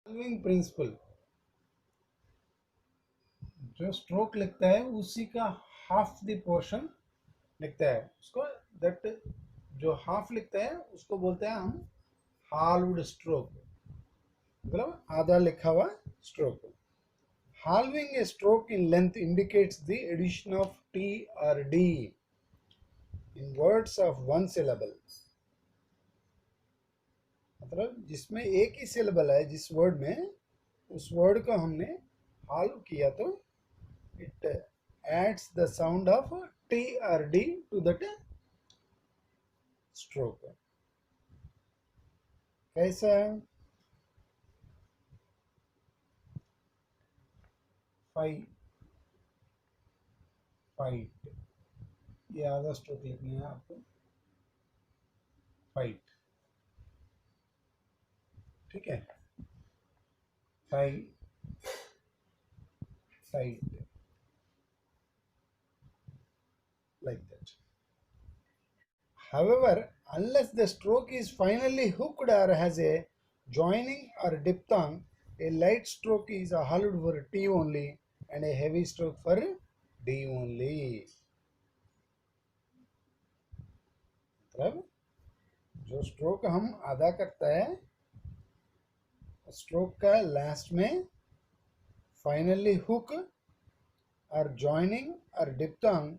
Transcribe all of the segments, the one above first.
halving principle, जो stroke लिखता है उसी का हाफ द पोर्शन लिखता है उसको, दैट जो हाफ लिखता है उसको बोलते हैं हम हाल्व्ड स्ट्रोक, मतलब आधा लिखा हुआ stroke. Halving a stroke in length indicates the addition of T or D in words of one syllable, मतलब जिसमें एक ही सिलेबल है, जिस वर्ड में उस वर्ड को हमने हाल्व किया तो it adds the sound of T or D to that stroke। कैसा? फाइट, फाइट, ये आधा स्ट्रोक लिखना है आपको, फाइट, ठीक है, fight, fight, like that। However, unless the stroke is finally hooked or has a joining or diphthong, a light stroke is halved for T only and a heavy stroke for D only। मतलब जो stroke हम आधा करता है, stroke का last में finally hook और joining और डिप्थोंग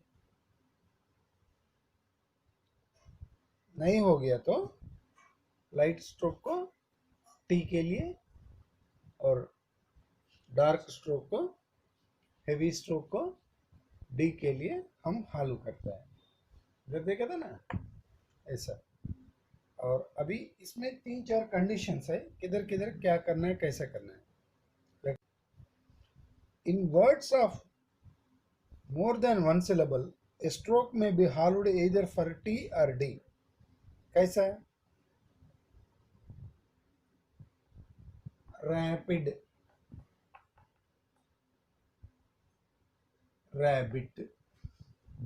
नहीं हो गया तो लाइट स्ट्रोक को टी के लिए और डार्क स्ट्रोक को, हेवी स्ट्रोक को डी के लिए हम हालू करता है। इधर देखा था ना ऐसा। और अभी इसमें 3-4 कंडीशंस है, किधर किधर क्या करना है, कैसा करना है। In words of more than one syllable a stroke में be halved either for T और डी। कैसा है? रैपिड, रैबिट,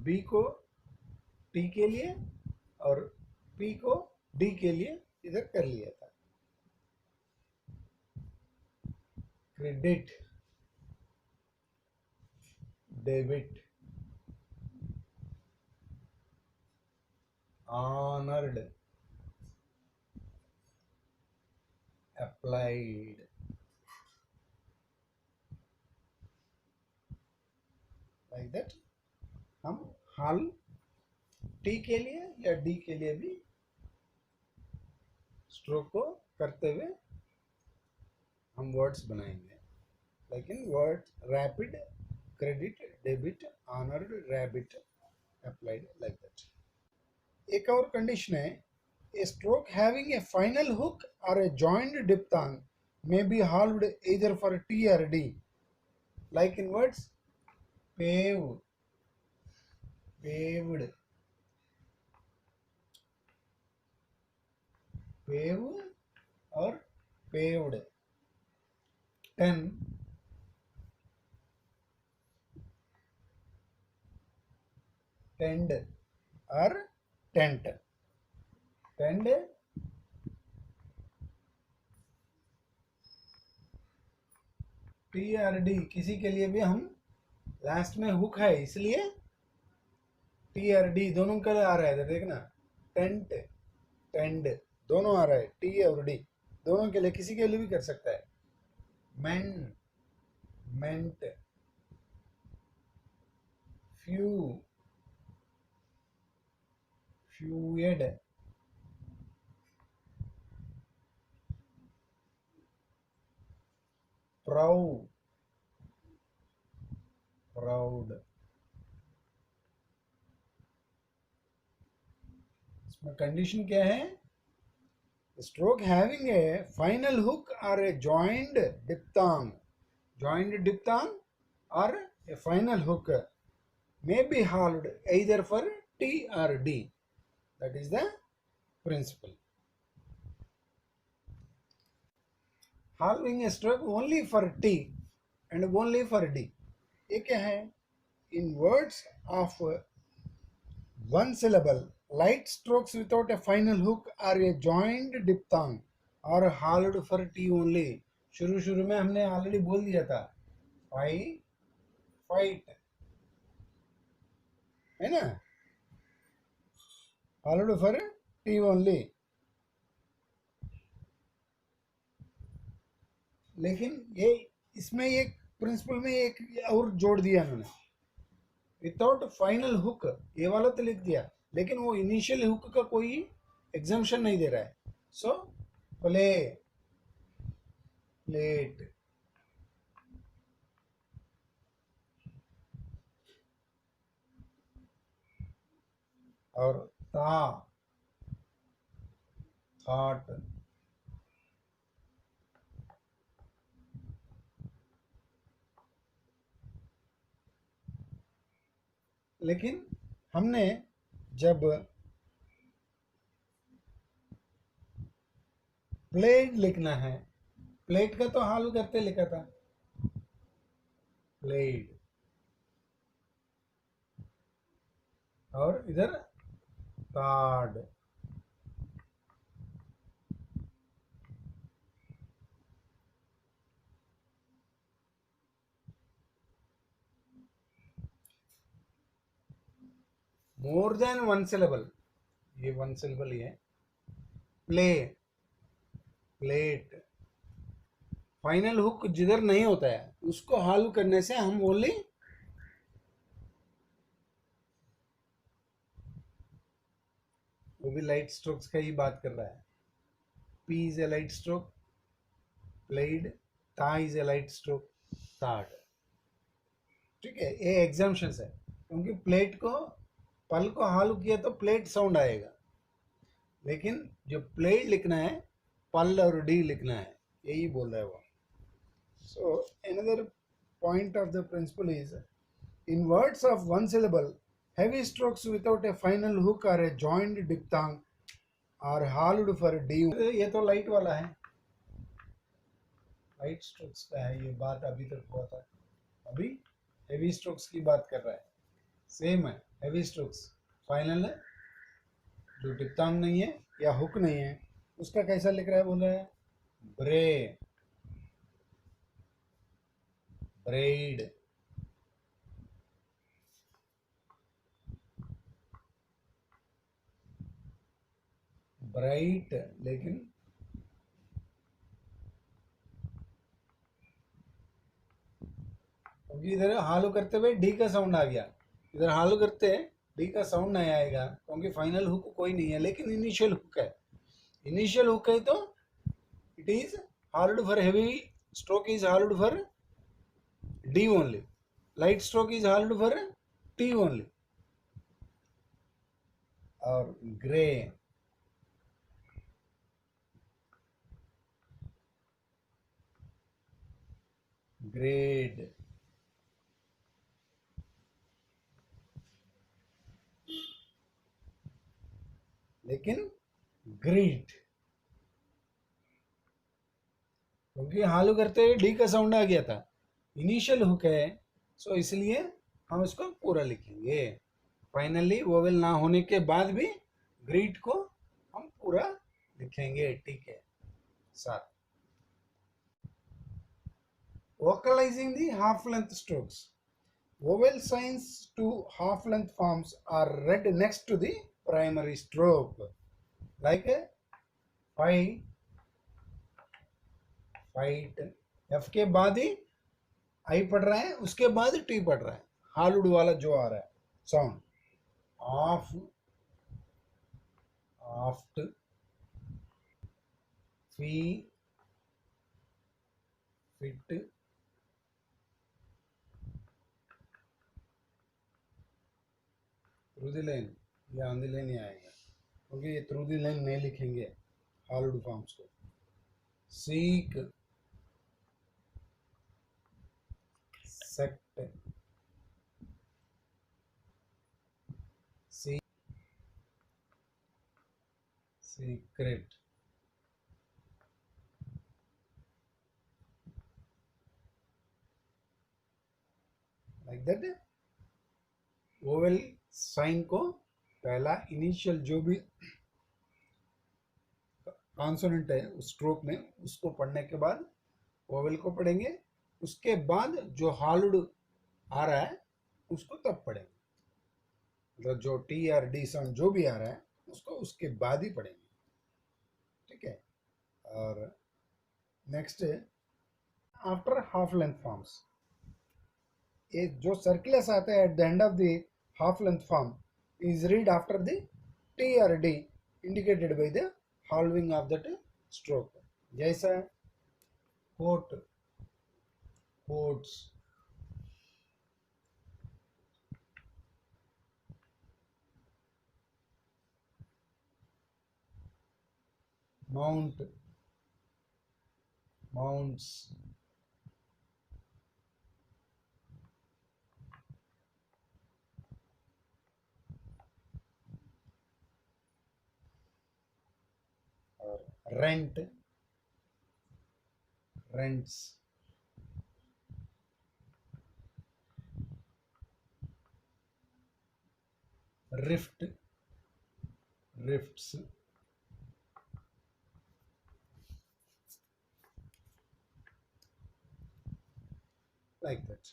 बी को टी के लिए और पी को डी के लिए इधर कर लिया था। Credit, debit, honoured, applied, like that. हम हाल टी के लिए या डी के लिए भी स्ट्रोक को करते हुए हम वर्ड्स बनाएंगे, लेकिन words rapid, credit, debit, honoured, rabbit, applied, like that. एक और कंडीशन है, a stroke having a final hook or a joined diphthong may be halved either for T or D, like in words pave, paved, pave or paved, 10, tend or tent, tend, T और D किसी के लिए भी हम last में hook है इसलिए T और डी दोनों का आ रहा है, देखना टेंट, टेंड दोनों आ रहा है, टी और डी दोनों के लिए, किसी के लिए भी कर सकता है। Men, meant, few, feud, prow, proud. इसमें कंडीशन क्या है? Stroke having a final hook और a joined diphthong, joined diphthong or a final hook may be halved either for T or D. That is the principle. Halving a stroke only for T and only for D. ये क्या है? In words of one syllable, light strokes without a final hook or a joined diphthong are halved for T only. शुरू शुरू में हमने already बोल दिया था, फाइट, है ना, हॉल्ड फॉर टी ओनली। लेकिन ये इसमें एक प्रिंसिपल में एक और जोड़ दिया उन्होंने, विदाउट फाइनल हुक, ये वाला तो लिख दिया, लेकिन वो इनिशियल हुक का कोई एग्जाम्पशन नहीं दे रहा है। सो प्ले, प्लेट, और था, थॉट, लेकिन हमने जब प्लेट लिखना है, प्लेट का तो हाल करते लिखा था, प्लेट, और इधर कार्ड, मोर देन वन सिलेबल, ये वन सिलेबल ही है, प्ले, प्लेट, फाइनल हुक जिधर नहीं होता है उसको हाल करने से हम ओनली वो भी लाइट स्ट्रोक्स का ही बात कर रहा है। P is a light stroke, played, T is a light stroke, third, ठीक है, ये एग्जाम्पशंस है, क्योंकि प्लेट को पल को हाल किया तो प्लेट साउंड आएगा, लेकिन जो प्लेट लिखना है पल और डी लिखना है, यही बोल रहा है वो। सो another point of the principle is, in words of one syllable, heavy strokes without a final hook or a joined diphthong are hauled for D। ये तो लाइट वाला है, लाइट स्ट्रोक्स का है, ये बात अभी तक हुआ था, अभी हेवी स्ट्रोक्स की बात कर रहा है। सेम है, हेवी स्ट्रोक्स फाइनल है, जो डिप्थोंग नहीं है या हुक नहीं है उसका कैसा लिख रहा है, बोल रहा है ब्रे, ब्रेड, ब्राइट, लेकिन क्योंकि इधर हालो करते हुए डी का साउंड आ गया, इधर हालो करते डी का साउंड नहीं आएगा क्योंकि फाइनल हुक कोई नहीं है, लेकिन इनिशियल हुक है, इनिशियल हुक है तो it is halved for heavy stroke is halved for D only, light stroke is halved for T only. और ग्रे, ग्रेड, लेकिन ग्रीट, क्योंकि हालू करते हुए डी का साउंड आ गया था, इनिशियल हुक है, सो इसलिए हम इसको पूरा लिखेंगे, फाइनली वोवेल ना होने के बाद भी ग्रीट को हम पूरा लिखेंगे, ठीक है। साथ vocalizing the half length strokes, vowel signs to half length forms are read next to the primary stroke, like fight, fight, F के बाद ही आई पढ़ रहा है, उसके बाद टी पढ़ रहा है, हालुड वाला जो आ रहा है sound, off, oft, fee, fit, through the line, ये ऑन द लाइन ही आएगा क्योंकि ये थ्रू द लाइन नहीं लिखेंगे हालुड फॉर्म्स को। Seek, sect, secret, like that. Vowel sign को पहला इनिशियल जो भी कॉन्सोनेंट है उस स्ट्रोक में उसको पढ़ने के बाद वोवेल को पढ़ेंगे, उसके बाद जो हॉल्ड आ रहा है उसको तब पढ़ेंगे, मतलब जो टी आर डी साउंड जो भी आ रहा है उसको उसके बाद ही पढ़ेंगे, ठीक है। और नेक्स्ट है आफ्टर हाफ लेंथ फॉर्म्स, ये जो सर्कुलस आता है at the end of the half length form is read after the T or D indicated by the halving of that stroke. जैसा quote, quotes, mount, mounts, और rent, rents, rift, rifts, like that.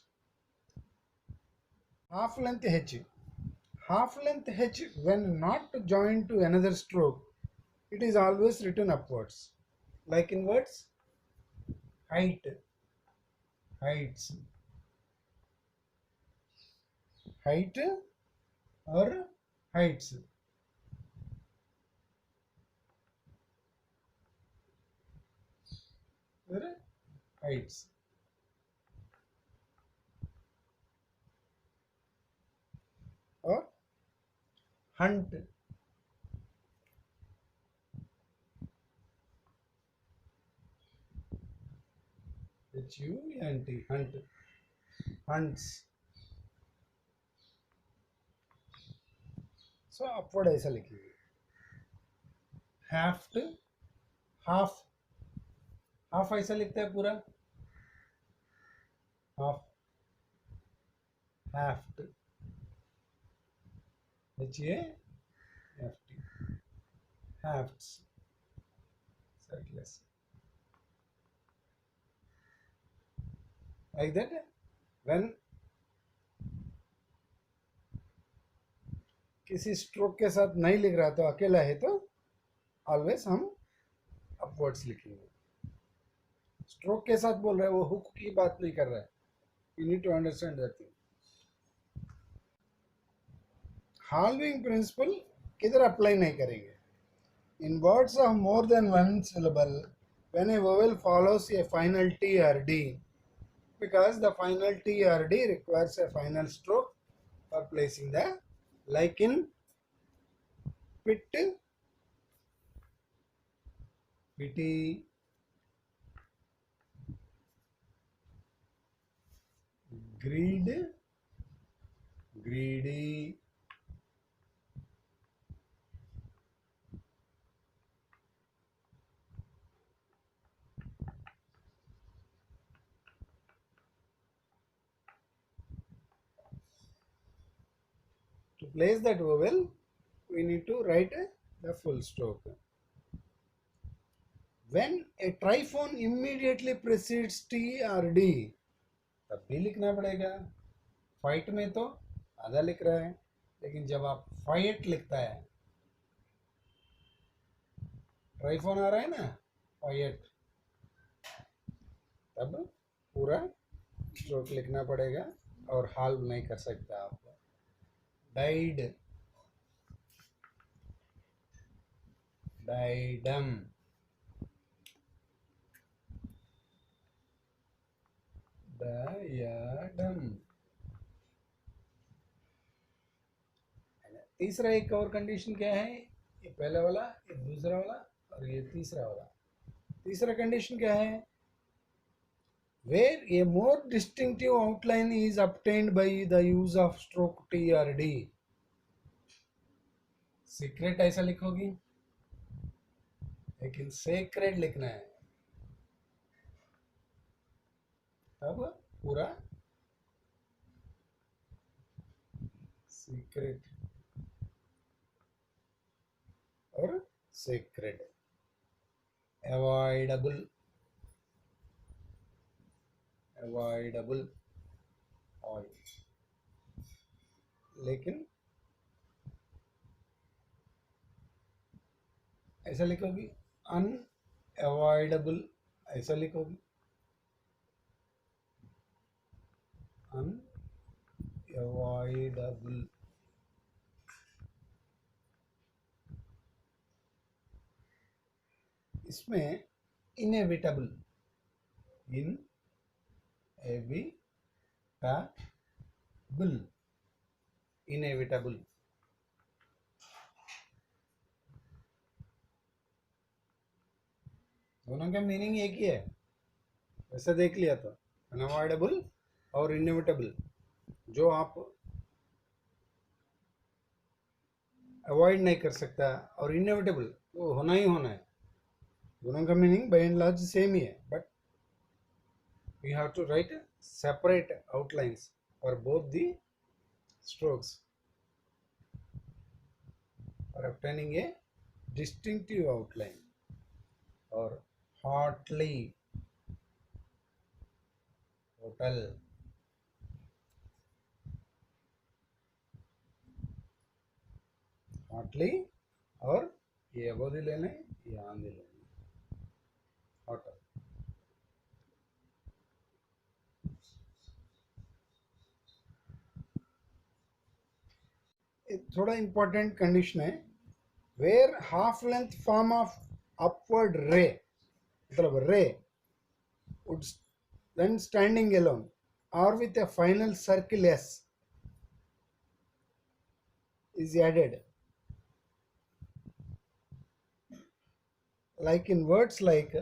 Half length H. Half length H when not joined to another stroke, it is always written upwards. Like in words, height, heights, height or heights, or heights, or hunt, H-U-N-T, hunt, hunts. So upward ऐसा लिखिए, haft, half, half ऐसा लिखता है पूरा, half, haft, H-A-F-T, hafts, circles. Like that, when किसी stroke के साथ नहीं लिख रहा तो अकेला है तो ऑलवेज हम अपवर्ड्स लिखेंगे, स्ट्रोक के साथ बोल रहा है वो हुक की बात नहीं कर रहा है, you need to understand that thing. halving principle किधर अप्लाई नहीं करेंगे, in words of more than one syllable when a vowel follows a final T or D, because the final T or D requires a final stroke for placing the, like in pit, pity, greed, greedy, to place that vowel we need to write the full stroke. When a triphone immediately precedes T or D, तब भी लिखना पड़ेगा, fight में तो आधा लिख रहा है, लेकिन जब आप फाइट लिखता है, ट्राइफोन आ रहा है ना, फाइट, तब पूरा स्ट्रोक लिखना पड़ेगा और हाल्व नहीं कर सकता आप। डाइड, डाइडम, डायडम। तीसरा एक और कंडीशन क्या है, ये पहला वाला, ये दूसरा वाला और ये तीसरा वाला। तीसरा कंडीशन क्या है, where a more distinctive outline is obtained by the use of stroke T or D। Secret ऐसा लिखोगी, लेकिन सेक्रेट लिखना है, तब पूरा सीक्रेट और सेक्रेट, अवॉइडेबल, अवॉइडेबल ऑयल, लेकिन ऐसा लिखोगी अनअवॉइडेबल, ऐसा लिखोगी अनअवॉइडेबल। इसमें इनएविटेबल, इनएविटेबल, दोनों का मीनिंग एक ही है, वैसे देख लिया तो। अनअवॉइडेबल और इनएविटेबल, जो आप अवॉइड नहीं कर सकता, और इनएविटेबल वो होना ही होना है। दोनों का meaning by and large same ही है, but we have to write separate outlines for both the strokes for obtaining a distinctive outline. Or hotly, hotel, hotly, और ये अबोध ही लेना है, ये आंधी लेना है, होटल। थोड़ा इंपॉर्टेंट कंडीशन है, where half length form of upward ray, मतलब रे would when standing alone or with a final circle S is added, like in words like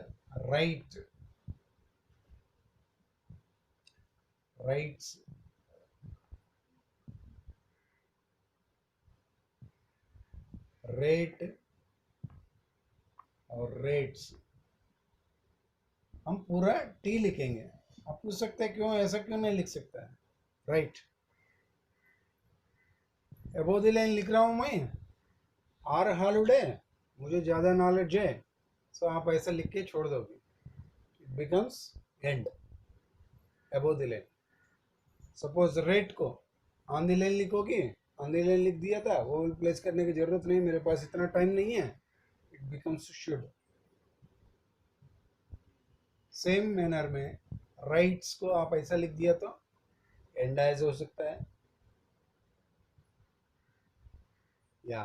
right, rights, rate और रेट्स। हम पूरा टी लिखेंगे। आप पूछ सकते हैं क्यों, ऐसा क्यों नहीं लिख सकता है, राइट। अबोव द लाइन लिख रहा हूँ मैं, आर हॉलिडे, मुझे ज़्यादा नॉलेज है, सो आप ऐसा लिख के छोड़ दोगे, it becomes and above the line. Suppose rate को ऑन द लाइन लिखोगे, ऑन द लाइन लिख दिया था, वो प्लेस करने की जरूरत नहीं, मेरे पास इतना टाइम नहीं है, it becomes should. Same manner में राइट्स को आप ऐसा लिख दिया तो एंड एज हो सकता है, या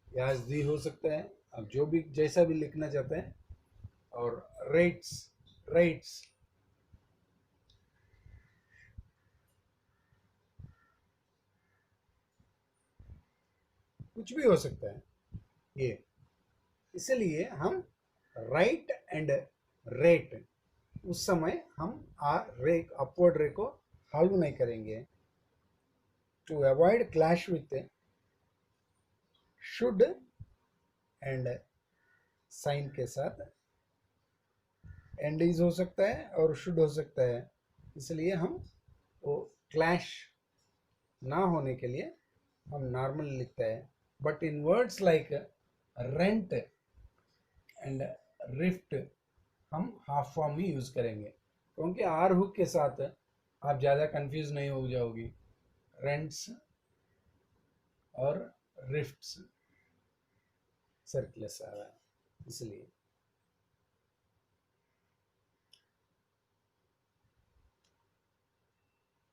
याज दी हो सकता है, अब जो भी जैसा भी लिखना चाहते हैं। और रेट्स, राइट्स कुछ भी हो सकता है ये, इसलिए हम राइट एंड रेट, उस समय हम रे अपवर्ड रे को हॉल्व नहीं करेंगे, to avoid clash with should and sign के साथ। एंड इज हो सकता है और शुड हो सकता है, इसलिए हम वो क्लैश ना होने के लिए हम नॉर्मल लिखते हैं। But in words like rent and rift हम हाफ फॉर्म ही यूज करेंगे, क्योंकि आर हुक के साथ आप ज़्यादा कंफ्यूज नहीं हो जाओगी। रेंट्स और रिफ्ट्स सर्कुलस आ रहा है, इसलिए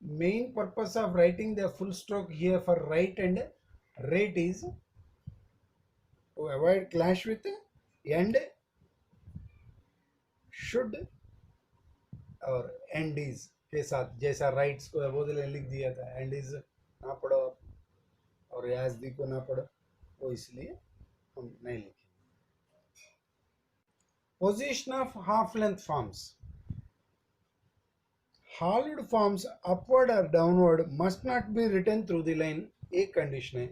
main purpose of writing the full stroke here for right and rate is to avoid clash with and, should और एंड इज के साथ। जैसा राइट्स को अबोव द लाइन लिख दिया था, एंड इज ना पढ़ो और याज दी को ना पढ़ो, वो इसलिए हम नहीं लिखेंगे। Position of half length forms, hold forms upward और downward must not be written through the line. एक कंडीशन है,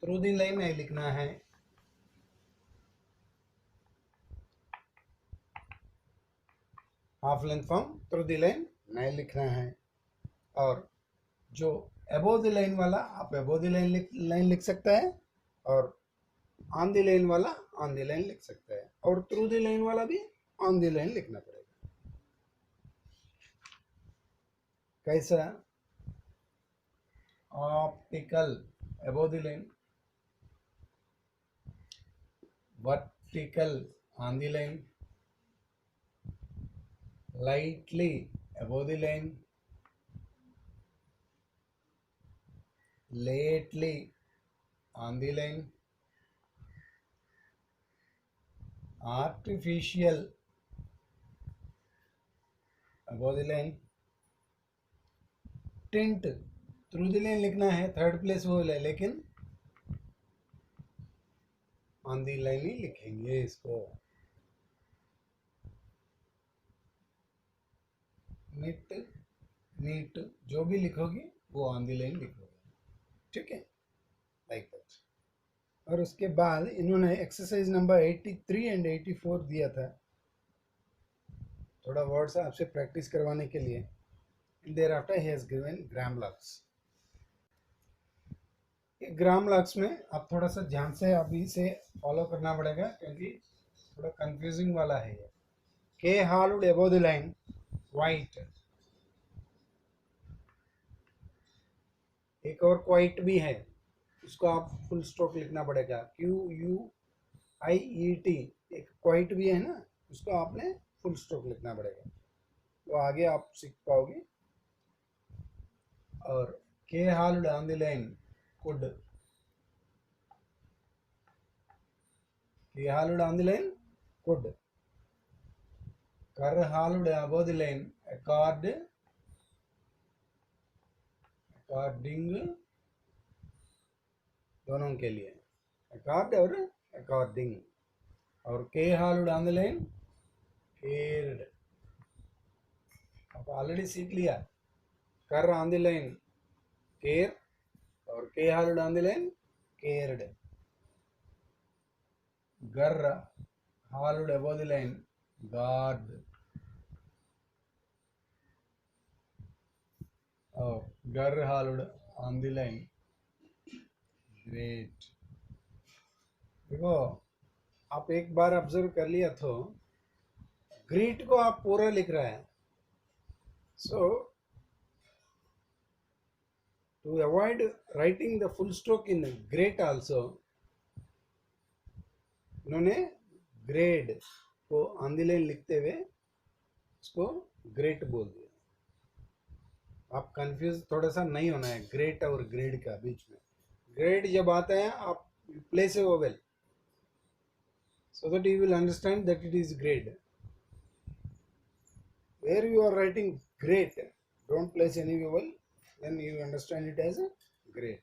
थ्रू द लाइन नहीं लिखना है। Half length form through the line नहीं लिखना है, और जो अबोव द लाइन वाला आप अबोव द लाइन लिख सकता है, और ऑन द लाइन वाला ऑन द लाइन लिख सकता है, और थ्रू द लाइन वाला भी ऑन द लाइन लिखना पड़ेगा। कैसा? Optical above the line, vertical on the line, lightly above the line, lately on the line, artificial above the line, tint through the line लिखना है, थर्ड प्लेस वो है, लेकिन ऑन दी लाइन ही लिखेंगे इसको। नीट नीट जो भी लिखोगे वो ऑन दी लाइन लिखोगे, ठीक है, लाइक दैट। और उसके बाद इन्होंने एक्सरसाइज नंबर 83 एंड 84 दिया था, थोड़ा वर्ड्स आपसे प्रैक्टिस करवाने के लिए। There after he has given gram locks. Gram locks में आप थोड़ा सा ध्यान से अभी से फॉलो करना पड़ेगा, क्योंकि थोड़ा कंफ्यूजिंग वाला है ये। के हालुड अबव द लाइन वाइट, एक और क्वाइट भी है, उसको आप फुल स्ट्रोक लिखना पड़ेगा, QUIET, एक क्वाइट भी है ना, उसको आपने फुल स्ट्रोक लिखना पड़ेगा, तो आगे आप सीख पाओगे। और के हालुड ऑन द लाइन कुड, के हालुड ऑन द लाइन कुड, कर हालुड अबव द लाइन अकॉर्डिंग, दोनों के लिए अकॉर्ड और अकॉर्डिंग। और के हालुड ऑन द लाइन केयर्ड, आप ऑलरेडी सीख लिया, कर ऑन द लाइन केयर और के हालुड ऑन द लाइन केयर्ड। गर हालुड अबव द लाइन गार्ड, और गर हालुड ऑन द लाइन ग्रेट। देखो आप एक बार ऑब्जर्व कर लिया तो ग्रेट को आप पूरा लिख रहा है, सो to avoid writing the full stroke in great also, इन्होंने ग्रेड को ऑन द लाइन लिखते हुए उसको ग्रेट बोल दिया। आप कंफ्यूज थोड़ा सा नहीं होना है ग्रेट और ग्रेड का बीच में। ग्रेड जब आता है आप place a vowel so that you will understand that it is grade. Where you are writing great, don't place any vowel, then you understand it as a great.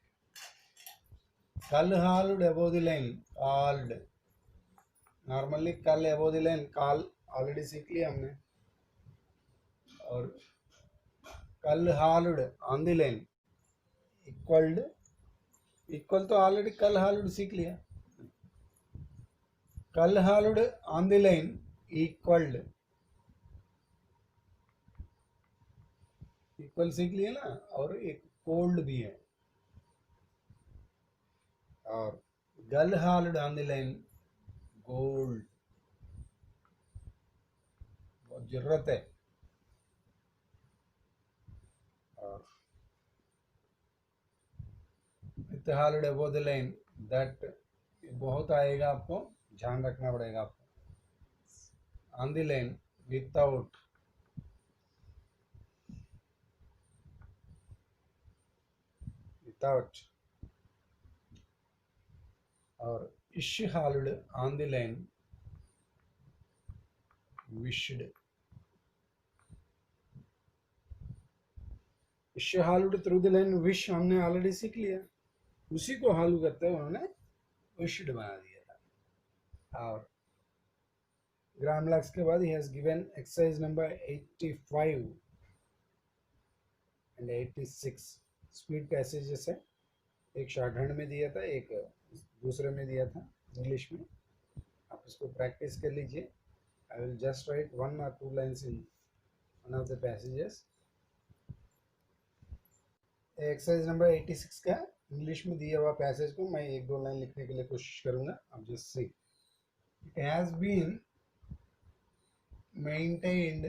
Kal hauled above the line, called. Normally kal above the line, call already सीख लिया हमने। और कल halved on the line equalled, equal तो already कल halved सीख लिया। कल halved on the line equalled, equal सीख लिया ना। और एक कोल्ड भी है। और गल halved on the line gold, बहुत जरूरत है। और with halved above the line that, बहुत आएगा, आपको ध्यान रखना पड़ेगा आपको। On the line without, without. और इश halved on the line wished, इश halved through the line wish हमने ऑलरेडी सीख लिया, उसी को हालू करते हैं उन्होंने विश्ड बना दिया था। और ग्राम लॉक्स के बाद ही has given exercise number 85 and 86 speed passages है। एक शॉर्ट हैंड में दिया था, एक दूसरे में दिया था इंग्लिश में। आप इसको प्रैक्टिस कर लीजिए। I will just right 1 or 2 lines in one of the passages. Exercise number 86 का इंग्लिश में दिया हुआ पैसेज को मैं 1-2 लाइन लिखने के लिए कोशिश करूंगा। आप just see, it has been maintained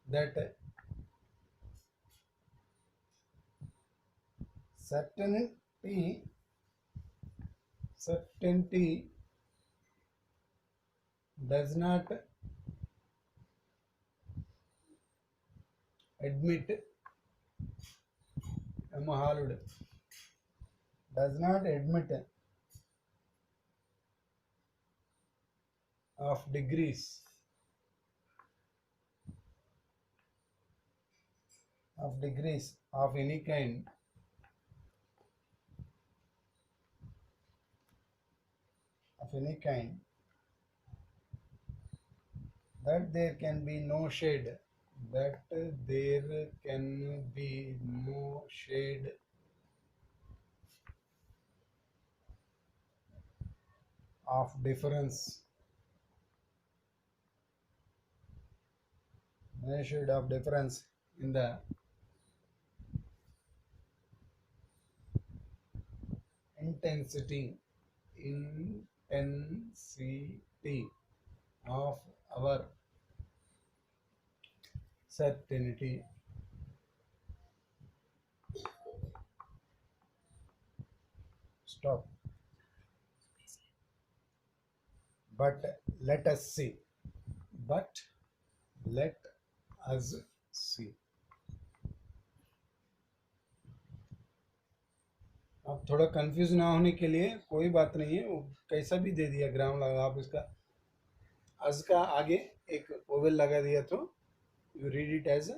that certainty does not admit Mahalude does not admit of degrees of any kind that there can be no shade of difference in the intensity of our certainty. Stop. But let us see. But let us see. अब थोड़ा confuse ना होने के लिए कोई बात नहीं है, वो कैसा भी दे दिया ग्राम लगा, आप इसका अज का आगे एक ओवेल लगा दिया तो यू रीड इट एज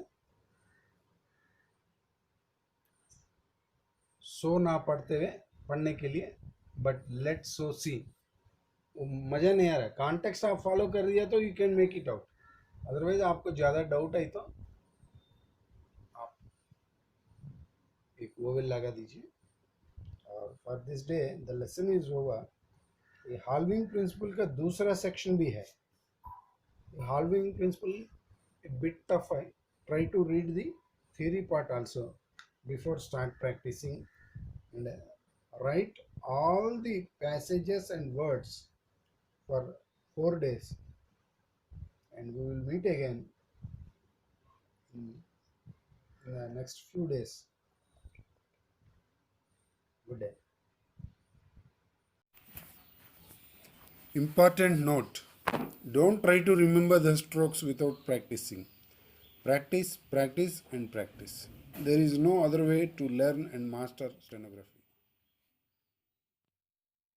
सो ना पढ़ते हुए पढ़ने के लिए, बट लेट सो सी मजा नहीं आ रहा, कॉन्टेक्स्ट आप फॉलो कर दिया तो you can make it out, otherwise आपको ज़्यादा डाउट है तो आप एक ओवेल लगा दीजिए। और for this day the lesson is over. ये हाल्विंग प्रिंसिपल का दूसरा सेक्शन भी है। Halving principle a bit tough. Try to read the theory part also before start practicing, and write all the passages and words for 4 days, and we will meet again in the next few days. Good day. Important note: don't try to remember the strokes without practicing. Practice, practice, and practice. There is no other way to learn and master stenography.